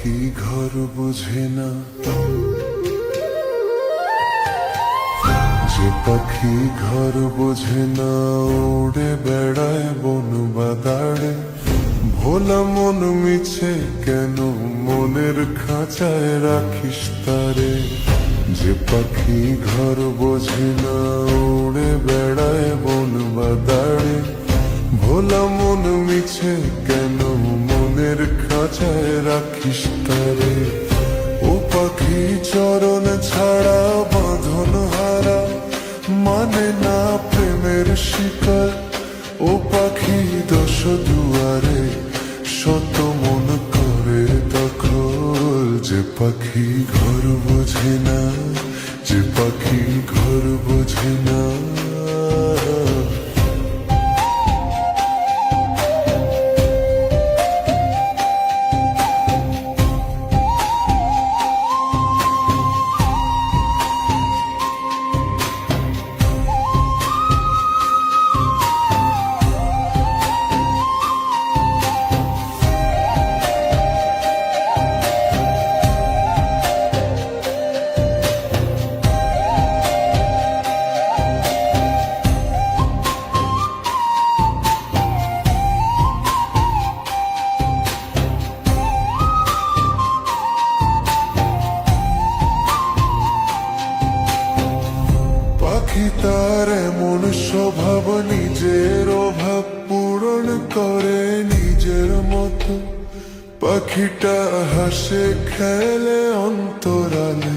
পাখি ঘর বোঝে না, যে পাখি ঘর বোঝে না উড়ে বেড়ায় বন বাদাড়ে। ভোলা মন মিছে কেন মনের খাঁচায় রাখিস তারে, যে পাখি ঘর বোঝে না উড়ে বেড়ায় বন বাদাড়ে। ভোলা মন মিছে কেন মনের খাঁচায় রাখিস তারে। ও পাখি চরণ ছাড়া বাঁধন হারা, মানে না প্রেমের শিকার। ও পাখি দশ দুয়ারে শত মন করে দখল, যে পাখি ঘর বোঝে না, যে পাখি ঘর বোঝে না। পাখি তার এমন স্বভাব, নিজের অভাব পূরণ করে নিজের মতো। পাখিটা হাসে খেলে অন্তরালে,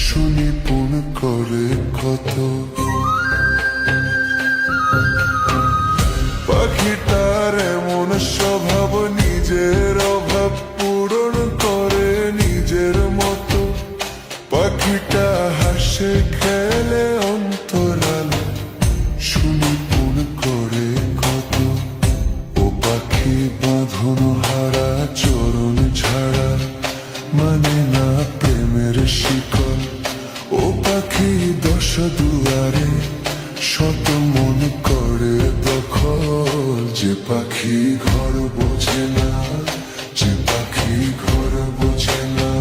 শুনি পুন করে কত। পাখিটার এমন স্বভাব, নিজের অভাব পূরণ করে নিজের মতো। পাখিটা হাসে খেলে অন্তরালে, শুনি পুন করে কত। ও পাখি বাঁধন হারা চরণ ছাড়া, মানে না প্রেমের শিকল। ও পাখি দশ দুয়ারে শত মন করে দখল, যে পাখি ঘর বোঝে না, যে পাখি ঘর বোঝে না।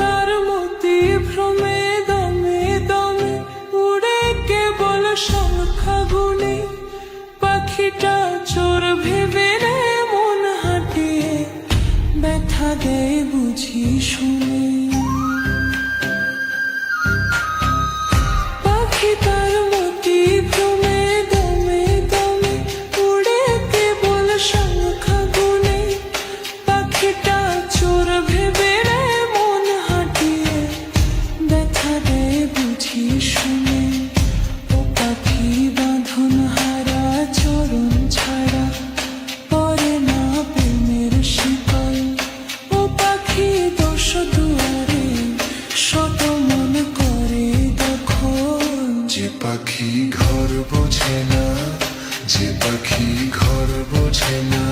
তার মতি ভ্রমে দমে দমে উড়ে কেবল সংখ্যা গুণে। পাখিটা চোর ভেবে রে মন হাঁটিয়ে, ব্যথা দেয় বুঝি শুনে। পাখি তার মতি ভ্রমে দমে দমে উড়ে কেবল সংখ্যা গুণে। পাখিটা চোর ভেবে বুঝি শুনে। ও পাখি বাঁধন হারা চরণ ছাড়া, পরে না প্রেমের শিকল। ও পাখি দশ দুয়ারে শত মন করে দখল, যে পাখি ঘর বোঝে না, যে পাখি ঘর বোঝে না।